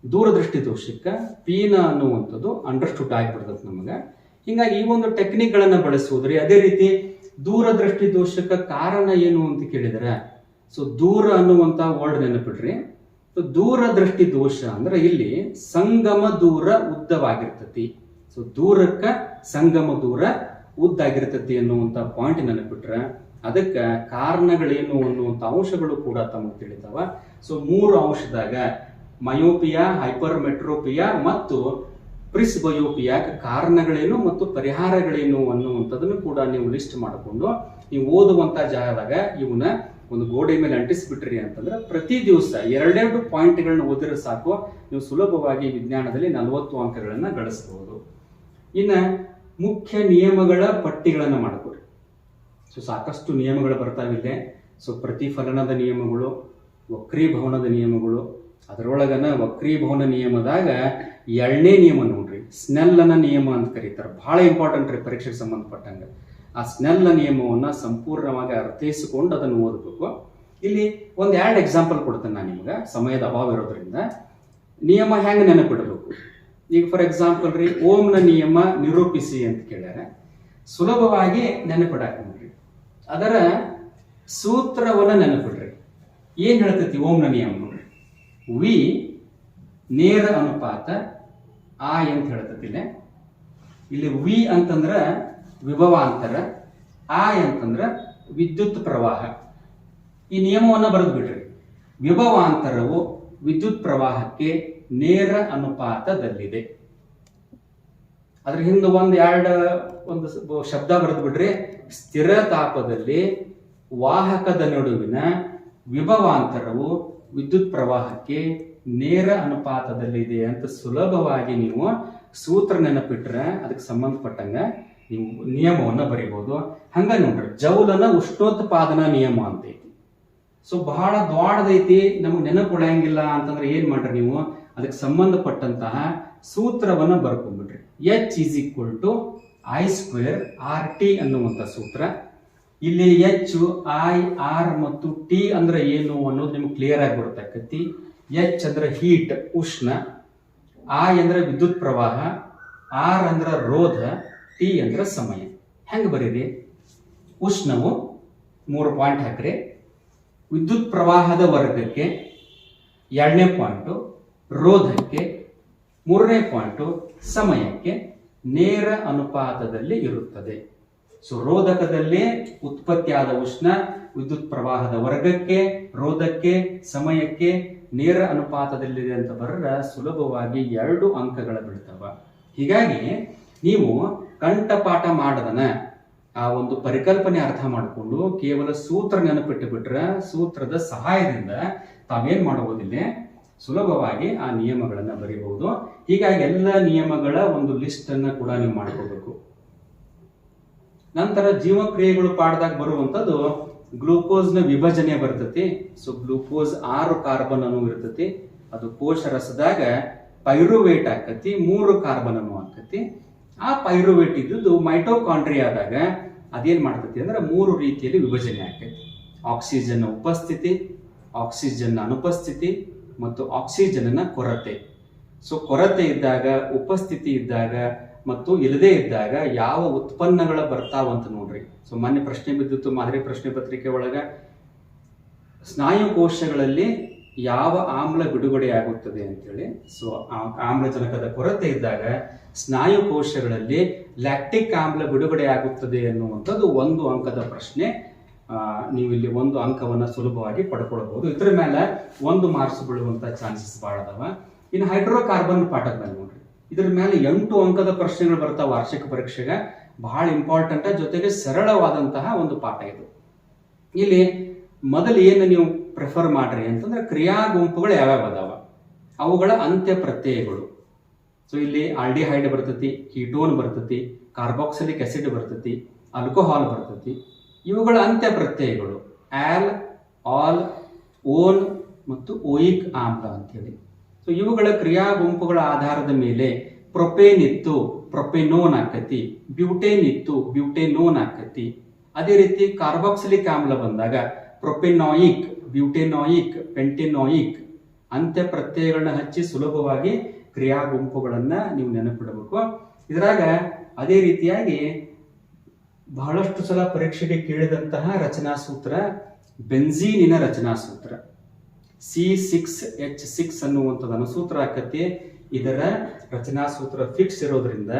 ದೂರದೃಷ್ಟಿ ದೋಷಕ್ಕೆ ಪೀನ ಅನ್ನುವಂಥದ್ದು ಅಂಡರ್ಸ್ಟುಡ್ ಆಗಿಬಿಡ್ತದೆ ನಮಗೆ. ಹಿಂಗಾಗಿ ಈ ಒಂದು ಟೆಕ್ನಿಕ್ಗಳನ್ನ ಬಳಸುವುದ್ರಿ. ಅದೇ ರೀತಿ ದೂರದೃಷ್ಟಿ ದೋಷಕ್ಕೆ ಕಾರಣ ಏನು ಅಂತ ಕೇಳಿದರೆ, ಸೊ ದೂರ ಅನ್ನುವಂತ ವರ್ಡ್ ನೆನಪಿಡ್ರಿ. ಸೊ ದೂರದೃಷ್ಟಿ ದೋಷ ಅಂದ್ರೆ ಇಲ್ಲಿ ಸಂಗಮ ದೂರ ಉದ್ದವಾಗಿರ್ತತಿ. ಸೊ ದೂರಕ್ಕ ಸಂಗಮ ದೂರ ಉದ್ದಾಗಿರ್ತತಿ ಅನ್ನುವಂತ ಪಾಯಿಂಟ್ ನೆನಪಿಟ್ರೆ ಅದಕ್ಕೆ ಕಾರಣಗಳೇನು ಅನ್ನುವಂಥ ಅಂಶಗಳು ಕೂಡ ತಮಗೆ ತಿಳಿತಾವ. ಸೊ 3 ಅಂಶದಾಗ ಮಯೋಪಿಯಾ, ಹೈಪರ್ಮೆಟ್ರೋಪಿಯಾ ಮತ್ತು ಪ್ರಿಸ್ಬಯೋಪಿಯಾಕ್ಕೆ ಕಾರಣಗಳೇನು ಮತ್ತು ಪರಿಹಾರಗಳೇನು ಅನ್ನುವಂಥದ್ದನ್ನು ಕೂಡ ನೀವು ಲಿಸ್ಟ್ ಮಾಡಿಕೊಂಡು ನೀವು ಓದುವಂತ ಜಾಗದಾಗ ಇವನ್ನ ಒಂದು ಗೋಡೆ ಮೇಲೆ ಅಂಟಿಸ್ಬಿಟ್ರಿ ಅಂತಂದ್ರೆ ಪ್ರತಿ ದಿವಸ 2 ಪಾಯಿಂಟ್ಗಳನ್ನ ಓದಿದ್ರೆ ಸಾಕು, ನೀವು ಸುಲಭವಾಗಿ ವಿಜ್ಞಾನದಲ್ಲಿ 40 ಅಂಕಗಳನ್ನ ಗಳಿಸಬಹುದು. ಇನ್ನ ಮುಖ್ಯ ನಿಯಮಗಳ ಪಟ್ಟಿಗಳನ್ನ ಮಾಡ್ಕೊಡ್ರಿ. ಸೊ ಸಾಕಷ್ಟು ನಿಯಮಗಳು ಬರ್ತಾವಿದೆ. ಸೊ ಪ್ರತಿಫಲನದ ನಿಯಮಗಳು, ವಕ್ರೀಭವನದ ನಿಯಮಗಳು, ಅದರೊಳಗನ ವಕ್ರೀಭವನ ನಿಯಮದಾಗ 2ನೇ ನಿಯಮ ನೋಡ್ರಿ, ಸ್ನೆಲ್ಲನ ನಿಯಮ ಅಂತ ಕರೀತಾರೆ. ಬಹಳ ಇಂಪಾರ್ಟೆಂಟ್ ರೀ ಪರೀಕ್ಷೆಗೆ ಸಂಬಂಧಪಟ್ಟಂಗೆ. ಆ ಸ್ನೆಲ್ಲ ನಿಯಮವನ್ನ ಸಂಪೂರ್ಣವಾಗಿ ಅರ್ಥೈಸಿಕೊಂಡು ಅದನ್ನು ಓದಬೇಕು. ಇಲ್ಲಿ 2 ಎಕ್ಸಾಂಪಲ್ ಕೊಡ್ತೇನೆ ನಾನು ನಿಮ್ಗೆ, ಸಮಯದ ಅಭಾವ ಇರೋದ್ರಿಂದ. ನಿಯಮ ಹೆಂಗೆ ನೆನಪಿಡಬೇಕು? ಈಗ ಫಾರ್ ಎಕ್ಸಾಂಪಲ್ ರೀ, ಓಂನ ನಿಯಮ ನಿರೂಪಿಸಿ ಅಂತ ಕೇಳ್ಯಾರ. ಸುಲಭವಾಗಿ ನೆನಪಿಡಾಕ ನೋಡ್ರಿ, ಅದರ ಸೂತ್ರವನ್ನ ನೆನಪಿಡ್ರಿ. ಏನ್ ಹೇಳ್ತೈತಿ ಓಂನ ನಿಯಮ ನೋಡ್ರಿ, ವಿ ನೇರ ಅನುಪಾತ ಆ ಅಂತ ಹೇಳ್ತೈತಿ. ಇಲ್ಲಿ ವಿ ಅಂತಂದ್ರ ವಿಭವಾಂತರ, ಆ ಅಂತಂದ್ರ ವಿದ್ಯುತ್ ಪ್ರವಾಹ. ಈ ನಿಯಮವನ್ನ ಬರೆದು ಬಿಡ್ರಿ. ವಿಭವಾಂತರವು ವಿದ್ಯುತ್ ಪ್ರವಾಹಕ್ಕೆ ನೇರ ಅನುಪಾತದಲ್ಲಿದೆ. ಅದ್ರ ಹಿಂದೆ ಒಂದು ಶಬ್ದ ಬರೆದು ಬಿಡ್ರಿ, ಸ್ಥಿರ ತಾಪದಲ್ಲಿ ವಾಹಕದ ನಡುವಿನ ವಿಭವಾಂತರವು ವಿದ್ಯುತ್ ಪ್ರವಾಹಕ್ಕೆ ನೇರ ಅನುಪಾತದಲ್ಲಿದೆ ಅಂತ ಸುಲಭವಾಗಿ ನೀವು ಸೂತ್ರ ನೆನಪಿಟ್ರೆ ಅದಕ್ಕೆ ಸಂಬಂಧಪಟ್ಟಂಗ ನೀವು ನಿಯಮವನ್ನ ಬರೀಬಹುದು. ಹಂಗ ನೋಡ್ರಿ, ಜೌಲನ ಉಷ್ಣೋತ್ಪಾದನಾ ನಿಯಮ ಅಂತ ಐತಿ. ಸೊ ಬಹಳ ದೊಡ್ಡದೈತಿ, ನಮಗೆ ನೆನಪು ಉಳಿಯಂಗಿಲ್ಲ ಅಂತಂದ್ರೆ ಏನ್ ಮಾಡ್ರಿ, ನೀವು ಅದಕ್ಕೆ ಸಂಬಂಧಪಟ್ಟಂತಹ ಸೂತ್ರವನ್ನ ಬರ್ಕೊಂಡ್ಬಿಡ್ರಿ. H = I²RT ಅನ್ನುವಂಥ ಸೂತ್ರ. ಇಲ್ಲಿ H, I, R ಮತ್ತು T ಅಂದ್ರೆ ಏನು ಅನ್ನೋದು ನಿಮ್ಗೆ ಕ್ಲಿಯರ್ ಆಗಿ ಬರ್ತಕ್ಕತಿ. H ಅಂದ್ರೆ ಹೀಟ್, ಉಷ್ಣ, I ಅಂದ್ರೆ ವಿದ್ಯುತ್ ಪ್ರವಾಹ, R ಅಂದ್ರೆ ರೋಧ, T ಅಂದ್ರೆ ಸಮಯ. ಹೆಂಗ ಬರೀರಿ? ಉಷ್ಣವು 3 ಪಾಯಿಂಟ್ ಹಾಕ್ರಿ, ವಿದ್ಯುತ್ ಪ್ರವಾಹದ ವರ್ಗಕ್ಕೆ 2ನೇ ಪಾಯಿಂಟು, ರೋಧಕ್ಕೆ 3ನೇ ಪಾಯಿಂಟು, ಸಮಯಕ್ಕೆ ನೇರ ಅನುಪಾತದಲ್ಲಿ ಇರುತ್ತದೆ. ಸೊ ರೋಧಕದಲ್ಲಿ ಉತ್ಪತ್ತಿಯಾದ ಉಷ್ಣ ವಿದ್ಯುತ್ ಪ್ರವಾಹದ ವರ್ಗಕ್ಕೆ, ರೋಧಕ್ಕೆ, ಸಮಯಕ್ಕೆ ನೇರ ಅನುಪಾತದಲ್ಲಿದೆ ಅಂತ ಬರೆದ್ರೆ ಸುಲಭವಾಗಿ 2 ಅಂಕಗಳ ಬೀಳ್ತಾವ. ಹೀಗಾಗಿ ನೀವು ಕಂಠಪಾಠ ಮಾಡದನ ಆ ಒಂದು ಪರಿಕಲ್ಪನೆ ಅರ್ಥ ಮಾಡಿಕೊಂಡು ಕೇವಲ ಸೂತ್ರ ನೆನಪಿಟ್ಟು ಬಿಟ್ರೆ ಸೂತ್ರದ ಸಹಾಯದಿಂದ ತಾವೇನ್ ಮಾಡಬಹುದಿಲ್ಲ, ಸುಲಭವಾಗಿ ಆ ನಿಯಮಗಳನ್ನ ಬರೀಬಹುದು. ಹೀಗಾಗಿ ಎಲ್ಲ ನಿಯಮಗಳ ಒಂದು ಲಿಸ್ಟ್ ಅನ್ನ ಕೂಡ ನೀವು ಮಾಡ್ಕೋಬೇಕು. ನಂತರ ಜೀವಕ್ರಿಯೆಗಳು ಪಾಠದಾಗ ಬರುವಂತದ್ದು ಗ್ಲೂಕೋಸ್ ನ ವಿಭಜನೆ ಬರ್ತತಿ. ಸೊ ಗ್ಲೂಕೋಸ್ 6 ಕಾರ್ಬನ್ ಅನ್ನು ಇರ್ತತಿ. ಅದು ಕೋಶ ರಸದಾಗ ಪೈರುವೇಟ್ ಆಕತಿ, 3 ಕಾರ್ಬನ್ ಅನ್ನು ಆಕತಿ. ಆ ಪೈರುವೇಟ್ ಇದ್ದು ಮೈಟೋಕಾಂಡ್ರಿಯಾದಾಗ ಅದೇನ್ ಮಾಡ್ತತಿ ಅಂದ್ರೆ 3 ರೀತಿಯಲ್ಲಿ ವಿಭಜನೆ ಆಕತಿ. ಆಕ್ಸಿಜನ್ ಉಪಸ್ಥಿತಿ, ಆಕ್ಸಿಜನ್ ಅನುಪಸ್ಥಿತಿ ಮತ್ತು ಆಕ್ಸಿಜನ್ ಕೊರತೆ. ಸೊ ಕೊರತೆ ಇದ್ದಾಗ, ಉಪಸ್ಥಿತಿ ಇದ್ದಾಗ ಮತ್ತು ಇಲ್ಲದೆ ಇದ್ದಾಗ ಯಾವ ಉತ್ಪನ್ನಗಳ ಬರ್ತಾವಂತ ನೋಡ್ರಿ. ಸೊ ಮೊನ್ನೆ ಪ್ರಶ್ನೆ ಬಿದ್ದಿತ್ತು ಮಾದರಿ ಪ್ರಶ್ನೆ ಪತ್ರಿಕೆ ಒಳಗ, ಸ್ನಾಯು ಕೋಶಗಳಲ್ಲಿ ಯಾವ ಆಮ್ಲ ಬಿಡುಗಡೆ ಆಗುತ್ತದೆ ಅಂತೇಳಿ. ಸೊ ಆಮ್ಲಜನಕದ ಕೊರತೆ ಇದ್ದಾಗ ಸ್ನಾಯು ಕೋಶಗಳಲ್ಲಿ ಲ್ಯಾಕ್ಟಿಕ್ ಆಮ್ಲ ಬಿಡುಗಡೆ ಆಗುತ್ತದೆ ಅನ್ನುವಂಥದ್ದು 1 ಅಂಕದ ಪ್ರಶ್ನೆ. ನೀವು ಇಲ್ಲಿ 1 ಅಂಕವನ್ನ ಸುಲಭವಾಗಿ ಪಡ್ಕೊಳ್ಬಹುದು. ಇದ್ರ ಮೇಲೆ 1 ಮಾರ್ಕ್ಸ್ ಬೀಳುವಂತ ಚಾನ್ಸಸ್ ಬಹಳ ಅದಾವ. ಇನ್ನು ಹೈಡ್ರೋಕಾರ್ಬನ್ ಪಾಠದ ಮೇಲೆ ನೋಡ್ರಿ, ಇದ್ರ ಮೇಲೆ 8 ಅಂಕದ ಪ್ರಶ್ನೆಗಳು ಬರ್ತಾವ ವಾರ್ಷಿಕ ಪರೀಕ್ಷೆಗೆ. ಬಹಳ ಇಂಪಾರ್ಟೆಂಟ್, ಜೊತೆಗೆ ಸರಳವಾದಂತಹ ಒಂದು ಪಾಠ ಇದು. ಇಲ್ಲಿ ಮೊದಲು ಏನು ನೀವು ಪ್ರಿಫರ್ ಮಾಡ್ರಿ ಅಂತಂದ್ರೆ ಕ್ರಿಯಾ ಗುಂಪುಗಳು ಯಾವ್ಯಾವ ಅದಾವ, ಅವುಗಳ ಅಂತ್ಯ ಪ್ರತ್ಯಯಗಳು. ಸೊ ಇಲ್ಲಿ ಆಲ್ಡಿಹೈಡ್ ಬರ್ತತಿ, ಕೀಟೋನ್ ಬರ್ತತಿ, ಕಾರ್ಬಾಕ್ಸಿಲಿಕ್ ಆಸಿಡ್ ಬರ್ತತಿ, ಆಲ್ಕೋಹಾಲ್ ಬರ್ತತಿ. ಇವುಗಳ ಅಂತ್ಯ ಪ್ರತ್ಯಯಗಳು ಆಲ್, ಆಲ್, ಓನ್ ಮತ್ತು ಓಯಿಕ್ ಆಮ್ಲ ಅಂತೇಳಿ. ಸೊ ಇವುಗಳ ಕ್ರಿಯಾ ಗುಂಪುಗಳ ಆಧಾರದ ಮೇಲೆ ಪ್ರೊಪೇನ್ ಇತ್ತು ಪ್ರೊಪೆನೋನ್ ಆಕತಿ, ಬ್ಯೂಟೇನ್ ಇತ್ತು ಬ್ಯೂಟೆನೋನ್ ಆಕತಿ. ಅದೇ ರೀತಿ ಕಾರ್ಬಾಕ್ಸಿಲಿಕ್ ಆಮ್ಲ ಬಂದಾಗ ಪ್ರೊಪೆನಾಯಿಕ್, ಬ್ಯೂಟೆನಾಯಿಕ್, ಪೆಂಟೆನಾಯಿಕ್ ಅಂತ್ಯ ಪ್ರತ್ಯಯಗಳನ್ನ ಹಚ್ಚಿ ಸುಲಭವಾಗಿ ಕ್ರಿಯಾ ಗುಂಪುಗಳನ್ನ ನೀವು ನೆನಪಿಡಬೇಕು. ಇದರಾಗ ಅದೇ ರೀತಿಯಾಗಿ ಬಹಳಷ್ಟು ಸಲ ಪರೀಕ್ಷೆಗೆ ಕೇಳಿದಂತಹ ರಚನಾ ಸೂತ್ರ ಬೆನ್ಝೀನಿನ ರಚನಾ ಸೂತ್ರ C6H6 ಅನ್ನುವಂಥದ್ದು ಅನುಸೂತ್ರ ಆಕತಿ. ಇದರ ರಚನಾ ಸೂತ್ರ ಫಿಕ್ಸ್ ಇರೋದ್ರಿಂದ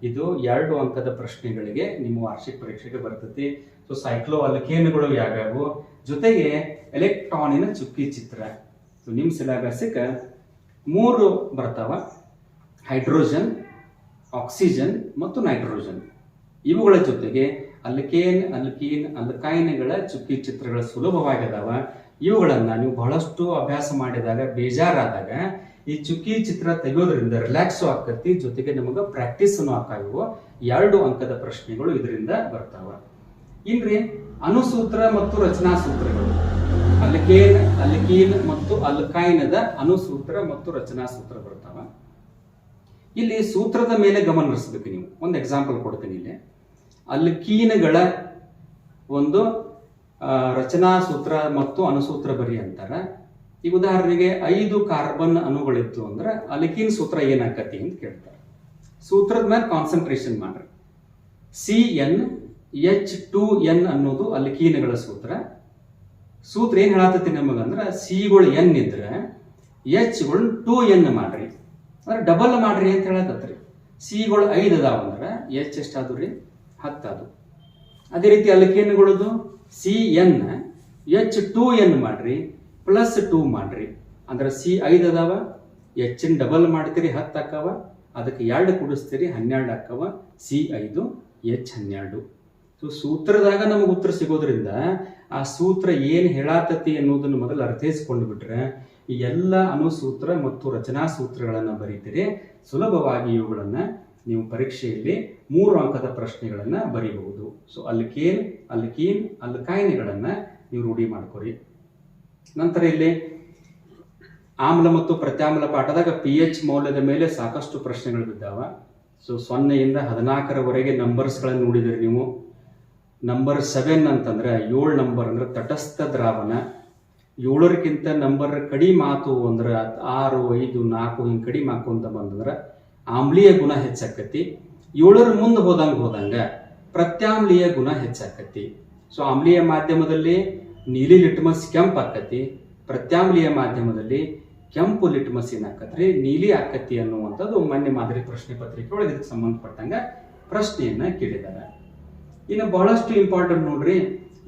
ಇದು 2 ಅಂಕದ ಪ್ರಶ್ನೆಗಳಿಗೆ ನಿಮ್ಮ ವಾರ್ಷಿಕ ಪರೀಕ್ಷೆಗೆ ಬರ್ತತಿ. ಸೊ ಸೈಕ್ಲೋ ಅಲ್ಕೇನ್ಗಳು ಯಾವ್ಯಾವು, ಜೊತೆಗೆ ಎಲೆಕ್ಟ್ರಾನಿನ ಚುಕ್ಕಿ ಚಿತ್ರ. ಸೊ ನಿಮ್ಮ ಸಿಲೆಬಸ್ಗೆ 3 ಬರ್ತಾವ: ಹೈಡ್ರೋಜನ್, ಆಕ್ಸಿಜನ್ ಮತ್ತು ನೈಟ್ರೋಜನ್. ಇವುಗಳ ಜೊತೆಗೆ ಅಲ್ಕೇನ್, ಅಲ್ಕೀನ್, ಅಲ್ಕೈನ್ಗಳ ಚುಕ್ಕಿ ಚಿತ್ರಗಳ ಸುಲಭವಾಗಿದಾವ. ಇವುಗಳನ್ನ ನೀವು ಬಹಳಷ್ಟು ಅಭ್ಯಾಸ ಮಾಡಿದಾಗ, ಬೇಜಾರಾದಾಗ ಈ ಚುಕ್ಕಿ ಚಿತ್ರ ತೆಗೆಯೋದ್ರಿಂದ ರಿಲ್ಯಾಕ್ಸು ಆಕತಿ, ಜೊತೆಗೆ ನಮಗೆ ಪ್ರಾಕ್ಟೀಸ್ನು ಆಕಾವು. 2 ಅಂಕದ ಪ್ರಶ್ನೆಗಳು ಇದರಿಂದ ಬರ್ತಾವ. ಇನ್ರಿ ಅನುಸೂತ್ರ ಮತ್ತು ರಚನಾ ಸೂತ್ರಗಳು, ಅಲ್ಕೇನ್, ಅಲ್ಕೀನ್ ಮತ್ತು ಅಲ್ಕೈನದ ಅನುಸೂತ್ರ ಮತ್ತು ರಚನಾ ಸೂತ್ರ ಬರ್ತಾವ. ಇಲ್ಲಿ ಸೂತ್ರದ ಮೇಲೆ ಗಮನ ಹರಿಸಬೇಕು. ನೀವು ಒಂದು ಎಕ್ಸಾಂಪಲ್ ಕೊಡ್ತೀನಿ. ಇಲ್ಲಿ ಅಲ್ಕೀನ್ಗಳ ಒಂದು ರಚನಾ ಸೂತ್ರ ಮತ್ತು ಅನುಸೂತ್ರ ಬರಿ ಅಂತಾರ. ಈ ಉದಾಹರಣೆಗೆ 5 ಕಾರ್ಬನ್ ಅಣುಗಳಿತ್ತು ಅಂದ್ರೆ ಅಲ್ಕೀನ್ ಸೂತ್ರ ಏನಾಕತಿ ಅಂತ ಕೇಳ್ತಾರೆ. ಸೂತ್ರದ ಮೇಲೆ ಕಾನ್ಸಂಟ್ರೇಷನ್ ಮಾಡ್ರಿ. CnH2n ಅನ್ನೋದು ಅಲ್ಕೀನ್ಗಳ ಸೂತ್ರ. ಸೂತ್ರ ಏನ್ ಹೇಳತತಿ ನಮಗಂದ್ರ ಸಿಗಳು ಎನ್ ಇದ್ರೆ Hಗಳು 2n ಮಾಡ್ರಿ, ಅಂದ್ರೆ ಡಬಲ್ ಮಾಡ್ರಿ ಅಂತ ಹೇಳತ್ರಿ. ಸಿಗಳು 5 ಅದಾವ ಅಂದ್ರೆ H ಎಷ್ಟಾದ್ರು ರೀ 10 ಅದು. ಅದೇ ರೀತಿ ಅಲ್ಕೇನ್ಗಳದು Cn H2n ಮಾಡ್ರಿ, +2 ಮಾಡ್ರಿ, ಅಂದ್ರೆ C 5 ಅದಾವ, H ಡಬಲ್ ಮಾಡ್ತೀರಿ 10 ಆಕ್ಕವ, ಅದಕ್ಕೆ 2 ಕೂಡಿಸ್ತೀರಿ 12 ಆಕ್ಕವ, C 5 H 12. ಸೊ ಸೂತ್ರದಾಗ ನಮಗೆ ಉತ್ತರ ಸಿಗೋದ್ರಿಂದ ಆ ಸೂತ್ರ ಏನ್ ಹೇಳಾತತಿ ಅನ್ನೋದನ್ನು ಮೊದಲು ಅರ್ಥೈಸ್ಕೊಂಡು ಬಿಟ್ರೆ ಈ ಎಲ್ಲ ಅನುಸೂತ್ರ ಮತ್ತು ರಚನಾ ಸೂತ್ರಗಳನ್ನ ಬರೀತೀರಿ. ಸುಲಭವಾಗಿ ಇವುಗಳನ್ನ ನೀವು ಪರೀಕ್ಷೆಯಲ್ಲಿ 3 ಅಂಕದ ಪ್ರಶ್ನೆಗಳನ್ನ ಬರೀಬಹುದು. ಸೊ ಅಲ್ಕೇನ್, ಅಲ್ಕೀನ್, ಅಲ್ಕೈನ್ಗಳನ್ನ ನೀವು ರೂಢಿ ಮಾಡ್ಕೊರಿ. ನಂತರ ಇಲ್ಲಿ ಆಮ್ಲ ಮತ್ತು ಪ್ರತ್ಯಾಮ್ಲ ಪಾಠದಾಗ pH ಮೌಲ್ಯದ ಮೇಲೆ ಸಾಕಷ್ಟು ಪ್ರಶ್ನೆಗಳು ಬಿದ್ದಾವ. ಸೊ 0 ಇಂದ 14ರವರೆಗೆ ನಂಬರ್ಸ್ಗಳನ್ನು ನೋಡಿದ್ರಿ ನೀವು. ನಂಬರ್ 7 ಅಂತಂದ್ರೆ 7 ನಂಬರ್ ಅಂದ್ರೆ ತಟಸ್ಥ ದ್ರಾವಣ. 7ಕ್ಕಿಂತ ನಂಬರ್ ಕಡಿಮೆ ಆತು ಅಂದ್ರೆ 6, 5, 4 ಹಿಂಗೆ ಕಡಿಮೆ ಹಾಕೊಂತ ಬಂದಂದ್ರೆ ಆಮ್ಲೀಯ ಗುಣ ಹೆಚ್ಚಾಕತಿ. 7ರ ಮುಂದೆ ಹೋದಂಗ ಪ್ರತ್ಯಾಮ್ಲೀಯ ಗುಣ ಹೆಚ್ಚಾಕತಿ. ಸೊ ಆಮ್ಲೀಯ ಮಾಧ್ಯಮದಲ್ಲಿ ನೀಲಿ ಲಿಟ್ಮಸ್ ಕೆಂಪು ಆಕತಿ, ಪ್ರತ್ಯಾಮ್ಲೀಯ ಮಾಧ್ಯಮದಲ್ಲಿ ಕೆಂಪು ಲಿಟ್ಮಸ್ ಏನಾಕತ್ರಿ ನೀಲಿ ಆಕತಿ ಅನ್ನುವಂಥದ್ದು ಮಾನ್ಯ ಮಾದರಿ ಪ್ರಶ್ನೆ ಪತ್ರಿಕೆ ಒಳಗೆ ಇದಕ್ಕೆ ಸಂಬಂಧಪಟ್ಟಂಗ ಪ್ರಶ್ನೆಯನ್ನ ಕೇಳಿದ್ದಾರೆ. ಇನ್ನು ಬಹಳಷ್ಟು ಇಂಪಾರ್ಟೆಂಟ್ ನೋಡ್ರಿ,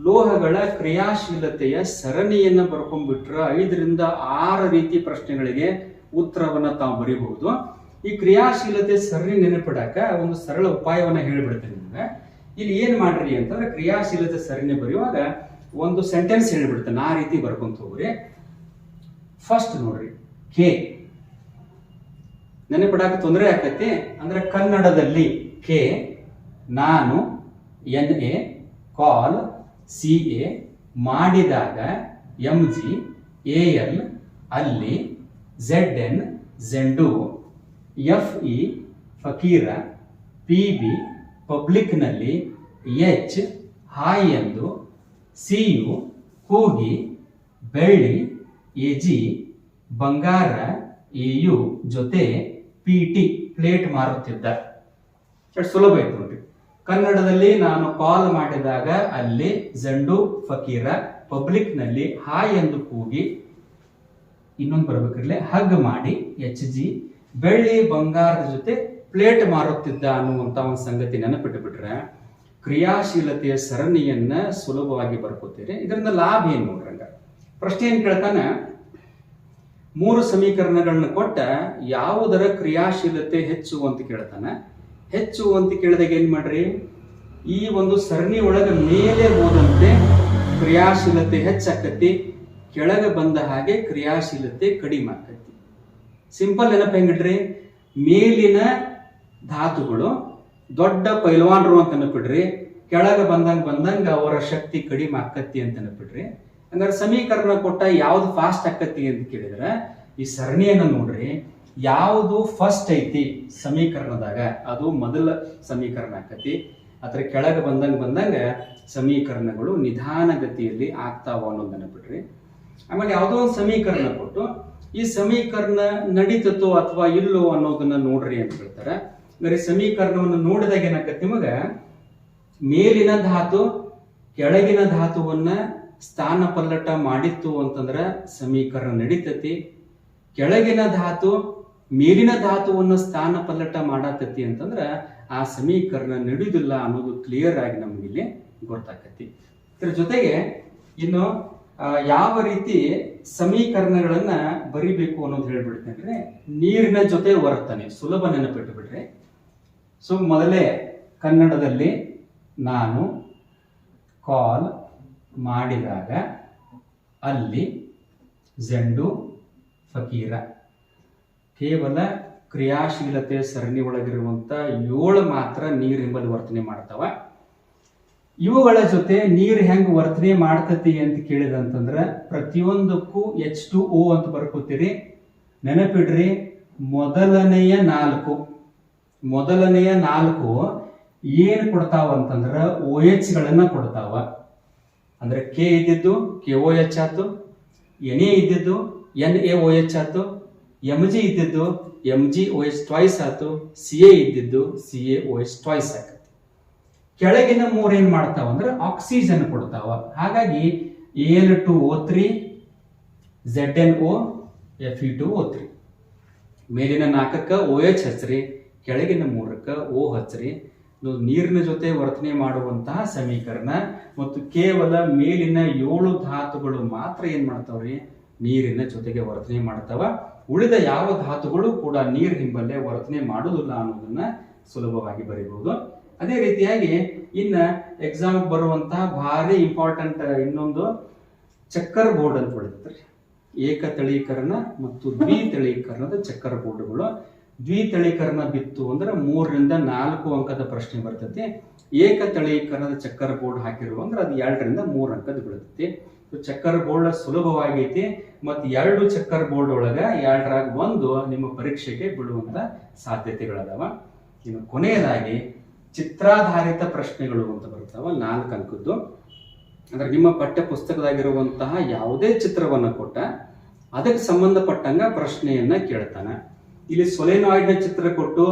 ಲೋಹಗಳ ಕ್ರಿಯಾಶೀಲತೆಯ ಸರಣಿಯನ್ನ ಬರ್ಕೊಂಡ್ಬಿಟ್ರ 5 ರಿಂದ 6 ರೀತಿ ಪ್ರಶ್ನೆಗಳಿಗೆ ಉತ್ತರವನ್ನ ತಾವು ಬರೀಬಹುದು. ಈ ಕ್ರಿಯಾಶೀಲತೆ ಸರಣಿ ನೆನಪಿಡಾಕ ಒಂದು ಸರಳ ಉಪಾಯವನ್ನ ಹೇಳಿಬಿಡ್ತೇನೆ ನಿಮ್ಗೆ. ಇಲ್ಲಿ ಏನ್ ಮಾಡ್ರಿ ಅಂತಂದ್ರೆ ಕ್ರಿಯಾಶೀಲತೆ ಸರಣಿ ಬರೆಯುವಾಗ ಒಂದು ಸೆಂಟೆನ್ಸ್ ಹೇಳ್ಬಿಡ್ತೇನೆ, ಆ ರೀತಿ ಬರ್ಕೊಂತ ಹೋಗ್ರಿ. ಫಸ್ಟ್ ನೋಡ್ರಿ, ಕೆ ನೆನಪಿಡಾಕ ತೊಂದರೆ ಆಕತಿ ಅಂದ್ರೆ ಕನ್ನಡದಲ್ಲಿ ಕೆ, ನಾನು, NA, ಕಾಲ್, CA, ಮಾಡಿದಾಗ MG, AL, ಅಲ್ಲಿ, ZN, ಜೆಂಡು, FE, ಫಕೀರ, PB, ಪಬ್ಲಿಕ್ನಲ್ಲಿ, H, ಹಾಯ್ ಎಂದು, CU, ಕೂಗಿ, ಬೆಳ್ಳಿ, AG, ಬಂಗಾರ, AU ಜೊತೆ PT, ಪ್ಲೇಟ್ ಮಾರುತ್ತಿದ್ದ. ಸುಲಭ ಐತೆ ನೋಡ್ರಿ. ಕನ್ನಡದಲ್ಲಿ ನಾನು ಕಾಲ್ ಮಾಡಿದಾಗ ಅಲ್ಲಿ, ಜಂಡು, ಫಕೀರ, ಪಬ್ಲಿಕ್ ನಲ್ಲಿ ಹಾಯ್ ಎಂದು ಕೂಗಿ, ಇನ್ನೊಂದು ಬರ್ಬೇಕಿರ್ಲಿ, ಹಗ್ ಮಾಡಿ, HG, ಬೆಳ್ಳಿ ಬಂಗಾರದ ಜೊತೆ ಪ್ಲೇಟ್ ಮಾರುತ್ತಿದ್ದ ಅನ್ನುವಂತ ಒಂದು ಸಂಗತಿ ನೆನಪಿಟ್ಟು ಬಿಟ್ರೆ ಕ್ರಿಯಾಶೀಲತೆಯ ಸರಣಿಯನ್ನ ಸುಲಭವಾಗಿ ಬರ್ಕೋತೀರಿ. ಇದರಿಂದ ಲಾಭ ಏನ್ ನೋಡ್ರಂಗ, ಪ್ರಶ್ನೆ ಏನ್ ಕೇಳ್ತಾನ, 3 ಸಮೀಕರಣಗಳನ್ನ ಕೊಟ್ಟ ಯಾವುದರ ಕ್ರಿಯಾಶೀಲತೆ ಹೆಚ್ಚು ಅಂತ ಕೇಳ್ತಾನ. ಹೆಚ್ಚು ಅಂತ ಕೇಳಿದಾಗ ಏನ್ ಮಾಡ್ರಿ, ಈ ಒಂದು ಸರಣಿ ಒಳಗೆ ಮೇಲೆ ಹೋದಂತೆ ಕ್ರಿಯಾಶೀಲತೆ ಹೆಚ್ಚಾಕತಿ, ಕೆಳಗೆ ಬಂದ ಹಾಗೆ ಕ್ರಿಯಾಶೀಲತೆ ಕಡಿಮೆ ಆಕತಿ. ಸಿಂಪಲ್ ನೆನಪು ಹೆಂಗಿಡ್ರಿ, ಮೇಲಿನ ಧಾತುಗಳು ದೊಡ್ಡ ಪೈಲ್ವಾನ್ರು ಅಂತ ನೆನಪಿಡ್ರಿ, ಕೆಳಗೆ ಬಂದಂಗ ಅವರ ಶಕ್ತಿ ಕಡಿಮೆ ಆಕತಿ ಅಂತ ನೆನಪಿಡ್ರಿ. ಹಂಗಾರೆ ಸಮೀಕರಣ ಕೊಟ್ಟ ಯಾವ್ದು ಫಾಸ್ಟ್ ಆಕತಿ ಅಂತ ಕೇಳಿದ್ರೆ ಈ ಸರಣಿಯನ್ನ ನೋಡ್ರಿ, ಯಾವುದು ಫಸ್ಟ್ ಐತಿ ಸಮೀಕರಣದಾಗ ಅದು ಮೊದಲ ಸಮೀಕರಣ ಆಕತಿ. ಅದ್ರ ಕೆಳಗೆ ಬಂದಂಗ ಸಮೀಕರಣಗಳು ನಿಧಾನಗತಿಯಲ್ಲಿ ಆಗ್ತಾವ ಅನ್ನೋದನ್ನ ಬಿಡ್ರಿ. ಆಮೇಲೆ ಯಾವುದೋ ಒಂದು ಸಮೀಕರಣ ಕೊಟ್ಟು ಈ ಸಮೀಕರಣ ನಡೀತತೋ ಅಥವಾ ಇಲ್ಲೋ ಅನ್ನೋದನ್ನ ನೋಡ್ರಿ ಅಂತ ಹೇಳ್ತಾರೆ. ಅಂದ್ರೆ ಸಮೀಕರಣವನ್ನು ನೋಡಿದಾಗ ಏನಾಗತ್ತೆ, ನಿಮಗ ಮೇಲಿನ ಧಾತು ಕೆಳಗಿನ ಧಾತುವನ್ನ ಸ್ಥಾನ ಪಲ್ಲಟ ಮಾಡಿತ್ತು ಅಂತಂದ್ರ ಸಮೀಕರಣ ನಡೀತತಿ. ಕೆಳಗಿನ ಧಾತು ಮೇಲಿನ ಧಾತುವನ್ನು ಸ್ಥಾನ ಪಲ್ಲಟ ಮಾಡತತಿ ಅಂತಂದ್ರ ಆ ಸಮೀಕರಣ ನಡೆಯುವುದಿಲ್ಲ ಅನ್ನೋದು ಕ್ಲಿಯರ್ ಆಗಿ ನಮ್ಗೆ ಇಲ್ಲಿ ಗೊತ್ತಾಕತಿ. ಇದ್ರ ಜೊತೆಗೆ ಇನ್ನು ಯಾವ ರೀತಿ ಸಮೀಕರಣಗಳನ್ನ ಬರಿಬೇಕು ಅನ್ನೋದು ಹೇಳ್ಬಿಡ್ತೇನೆ. ನೀರಿನ ಜೊತೆ ವರ್ತನೆ ಸುಲಭ ನೆನಪಿಟ್ಟು ಬಿಡ್ರಿ. ಸೊ ಮೊದಲೇ ಕನ್ನಡದಲ್ಲಿ ನಾನು ಕಾಲ್ ಮಾಡಿದಾಗ ಅಲ್ಲಿ ಜಂಡು ಫಕೀರ ಕೇವಲ ಕ್ರಿಯಾಶೀಲತೆ ಸರಣಿ ಒಳಗಿರುವಂತ 7 ಮಾತ್ರ ನೀರು ಎಂಬಲ್ಲಿ ವರ್ತನೆ ಮಾಡ್ತಾವ. ಇವುಗಳ ಜೊತೆ ನೀರು ಹೆಂಗ್ ವರ್ತನೆ ಮಾಡ್ತತಿ ಅಂತ ಕೇಳಿದಂತಂದ್ರ ಪ್ರತಿಯೊಂದಕ್ಕೂ H2O ಅಂತ ಬರ್ಕೋತೀರಿ. ನೆನಪಿಡ್ರಿ, ಮೊದಲನೆಯ 4 ಏನ್ ಕೊಡ್ತಾವ ಅಂತಂದ್ರ OH ಗಳನ್ನ ಕೊಡ್ತಾವ. ಅಂದ್ರೆ ಕೆ ಇದ್ದಿದ್ದು KOH ಆತು, Na ಇದ್ದಿದ್ದು NaOH ಆತು, Mg ಇದ್ದಿದ್ದು MgOH ಟ್ವೈಸ್ ಆತು, Ca ಇದ್ದಿದ್ದು CaOH ಟ್ವೈಸ್ ಆಕತಿ. ಕೆಳಗಿನ 3 ಏನ್ ಮಾಡ್ತಾವ ಅಂದ್ರೆ ಆಕ್ಸಿಜನ್ ಕೊಡ್ತಾವ. ಹಾಗಾಗಿ Al2O3 ZnO Fe2O3. ಮೇಲಿನ 4ಕ್ಕ OH ಹಚ್ಚ್ರಿ, ಕೆಳಗಿನ 3ಕ್ಕ O ಹಚ್ಚ್ರಿ. ನೀರಿನ ಜೊತೆ ವರ್ತನೆ ಮಾಡುವಂತಹ ಸಮೀಕರಣ ಮತ್ತು ಕೇವಲ ಮೇಲಿನ 7 ಧಾತುಗಳು ಮಾತ್ರ ಏನ್ ಮಾಡ್ತಾವ್ರಿ, ನೀರಿನ ಜೊತೆಗೆ ವರ್ತನೆ ಮಾಡ್ತಾವ. ಉಳಿದ ಯಾವ ಧಾತುಗಳು ಕೂಡ ನೀರ್ ಹಿಂಬಲ್ಲೇ ವರ್ತನೆ ಮಾಡುವುದಿಲ್ಲ ಅನ್ನೋದನ್ನ ಸುಲಭವಾಗಿ ಬರೀಬಹುದು. ಅದೇ ರೀತಿಯಾಗಿ ಇನ್ನ ಎಕ್ಸಾಮ್ ಬರುವಂತಹ ಭಾರಿ ಇಂಪಾರ್ಟೆಂಟ್ ಇನ್ನೊಂದು ಚಕ್ಕರ್ ಬೋರ್ಡ್ ಅಂತ ಬರ್ತೈತ್ರಿ. ಏಕತಳೀಕರಣ ಮತ್ತು ದ್ವಿತಳೀಕರಣದ ಚಕ್ಕರ್ ಬೋರ್ಡ್ಗಳು. ದ್ವಿತಳೀಕರಣ ಬಿತ್ತು ಅಂದ್ರೆ 3 ರಿಂದ 4 ಅಂಕದ ಪ್ರಶ್ನೆ ಬರ್ತೈತಿ. ಏಕತಳೀಕರಣದ ಚಕ್ಕರ್ ಬೋರ್ಡ್ ಹಾಕಿರುವ ಅಂದ್ರೆ ಅದು 2 ರಿಂದ 3 ಅಂಕದ ಬೀಳ್ತೈತಿ. ಚಕ್ಕರ್ ಬೋರ್ಡ್ ಸುಲಭವಾಗೈತಿ ಮತ್ತು 2 ಚಕ್ಕರ್ ಬೋರ್ಡ್ ಒಳಗ 2ರಾಗ 1 ನಿಮ್ಮ ಪರೀಕ್ಷೆಗೆ ಬೀಳುವಂತ ಸಾಧ್ಯತೆಗಳದಾವ. ಇನ್ನು ಕೊನೆಯದಾಗಿ ಚಿತ್ರಾಧಾರಿತ ಪ್ರಶ್ನೆಗಳು ಅಂತ ಬರ್ತಾವ 4 ಅಂಕದ್ದು. ಅಂದ್ರೆ ನಿಮ್ಮ ಪಠ್ಯ ಪುಸ್ತಕದಾಗಿರುವಂತಹ ಯಾವುದೇ ಚಿತ್ರವನ್ನ ಕೊಟ್ಟ ಅದಕ್ಕೆ ಸಂಬಂಧಪಟ್ಟಂಗ ಪ್ರಶ್ನೆಯನ್ನ ಕೇಳ್ತಾನ. ಇಲ್ಲಿ ಸೊಲೆನಾಯ್ಡ್ ಚಿತ್ರ ಕೊಟ್ಟು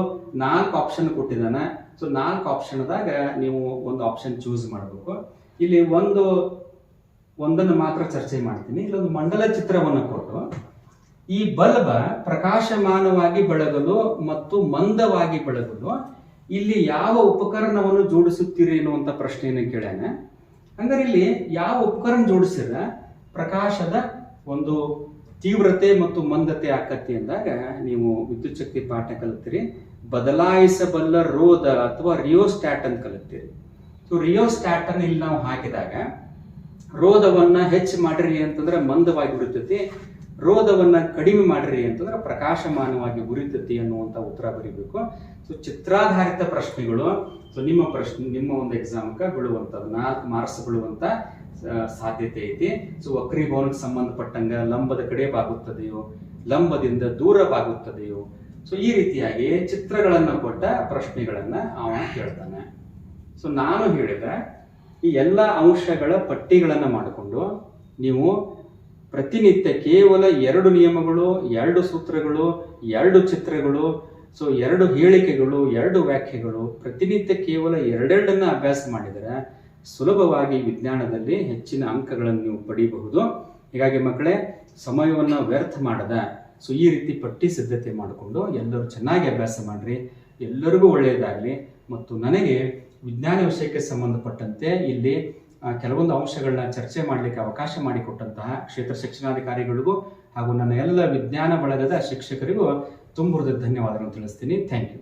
4 ಆಪ್ಷನ್ ಕೊಟ್ಟಿದ್ದಾನ. ಸೊ 4 ಆಪ್ಷನ್ದಾಗ ನೀವು ಒಂದು ಆಪ್ಷನ್ ಚೂಸ್ ಮಾಡಬೇಕು. ಇಲ್ಲಿ ಒಂದನ್ನು ಮಾತ್ರ ಚರ್ಚೆ ಮಾಡ್ತೀನಿ. ಇಲ್ಲೊಂದು ಮಂಡಲ ಚಿತ್ರವನ್ನು ಕೊಟ್ಟು ಈ ಬಲ್ಬ ಪ್ರಕಾಶಮಾನವಾಗಿ ಬೆಳಗಲು ಮತ್ತು ಮಂದವಾಗಿ ಬೆಳಗಲು ಇಲ್ಲಿ ಯಾವ ಉಪಕರಣವನ್ನು ಜೋಡಿಸುತ್ತೀರಿ ಎನ್ನುವಂತ ಪ್ರಶ್ನೆಯನ್ನು ಕೇಳ್ಯಾನ. ಹಂಗಾರೆ ಇಲ್ಲಿ ಯಾವ ಉಪಕರಣ ಜೋಡಿಸಿರ ಪ್ರಕಾಶದ ಒಂದು ತೀವ್ರತೆ ಮತ್ತು ಮಂದತೆ ಆಕತಿ ಅಂದಾಗ ನೀವು ವಿದ್ಯುತ್ ಶಕ್ತಿ ಪಾಠ ಕಲಿತೀರಿ. ಬದಲಾಯಿಸಬಲ್ಲ ರೋಧ ಅಥವಾ ರಿಯೋಸ್ಟ್ಯಾಟ್ ಅಂತ ಕಲಿತೀರಿ. ಸೊ ರಿಯೋಸ್ಟ್ಯಾಟ್ ಅನ್ನು ಇಲ್ಲಿ ನಾವು ಹಾಕಿದಾಗ ರೋಧವನ್ನ ಹೆಚ್ಚು ಮಾಡ್ರಿ ಅಂತಂದ್ರೆ ಮಂದವಾಗಿ ಉರಿತೈತಿ, ರೋಧವನ್ನ ಕಡಿಮೆ ಮಾಡ್ರಿ ಅಂತಂದ್ರೆ ಪ್ರಕಾಶಮಾನವಾಗಿ ಉರಿತೈತಿ ಅನ್ನುವಂತ ಉತ್ತರ ಬರೀಬೇಕು. ಸೊ ಚಿತ್ರಾಧಾರಿತ ಪ್ರಶ್ನೆಗಳು ಸೊ ನಿಮ್ಮ ಒಂದು ಎಕ್ಸಾಮ್ಗೆ ಬೀಳುವಂಥದ್ದು 4 ಮಾರ್ಕ್ಸ್ ಬೀಳುವಂತ ಸಾಧ್ಯತೆ ಐತಿ. ಸೊ ವಕ್ರೀಭವನಕ್ಕೆ ಸಂಬಂಧಪಟ್ಟಂಗ ಲಂಬದ ಕಡೆ ಬಾಗುತ್ತದೆಯೋ, ಲಂಬದಿಂದ ದೂರ ಬಾಗುತ್ತದೆಯೋ, ಸೊ ಈ ರೀತಿಯಾಗಿ ಚಿತ್ರಗಳನ್ನ ಕೊಟ್ಟ ಪ್ರಶ್ನೆಗಳನ್ನ ಅವ ಕೇಳ್ತಾನೆ. ಸೊ ನಾನು ಹೇಳಿದ ಈ ಎಲ್ಲ ಅಂಶಗಳ ಪಟ್ಟಿಗಳನ್ನ ಮಾಡಿಕೊಂಡು ನೀವು ಪ್ರತಿನಿತ್ಯ ಕೇವಲ 2 ನಿಯಮಗಳು, 2 ಸೂತ್ರಗಳು, 2 ಚಿತ್ರಗಳು, ಸೊ 2 ಹೇಳಿಕೆಗಳು, 2 ವ್ಯಾಖ್ಯೆಗಳು ಪ್ರತಿನಿತ್ಯ ಕೇವಲ 2 ಅಭ್ಯಾಸ ಮಾಡಿದರೆ ಸುಲಭವಾಗಿ ವಿಜ್ಞಾನದಲ್ಲಿ ಹೆಚ್ಚಿನ ಅಂಕಗಳನ್ನು ನೀವು ಪಡೆಯಬಹುದು. ಹೀಗಾಗಿ ಮಕ್ಕಳೇ, ಸಮಯವನ್ನ ವ್ಯರ್ಥ ಮಾಡದ ಸೊ ಈ ರೀತಿ ಪಟ್ಟಿ ಸಿದ್ಧತೆ ಮಾಡಿಕೊಂಡು ಎಲ್ಲರೂ ಚೆನ್ನಾಗಿ ಅಭ್ಯಾಸ ಮಾಡ್ರಿ. ಎಲ್ಲರಿಗೂ ಒಳ್ಳೆಯದಾಗಲಿ. ಮತ್ತು ನನಗೆ ವಿಜ್ಞಾನ ವಿಷಯಕ್ಕೆ ಸಂಬಂಧಪಟ್ಟಂತೆ ಇಲ್ಲಿ ಕೆಲವೊಂದು ಅಂಶಗಳನ್ನ ಚರ್ಚೆ ಮಾಡಲಿಕ್ಕೆ ಅವಕಾಶ ಮಾಡಿಕೊಟ್ಟಂತಹ ಕ್ಷೇತ್ರ ಶಿಕ್ಷಣಾಧಿಕಾರಿಗಳಿಗೂ ಹಾಗೂ ನನ್ನ ಎಲ್ಲ ವಿಜ್ಞಾನ ಬಳಗದ ಶಿಕ್ಷಕರಿಗೂ ತುಂಬ ಹೃದಯ ಧನ್ಯವಾದಗಳನ್ನು ತಿಳಿಸ್ತೀನಿ. Thank you.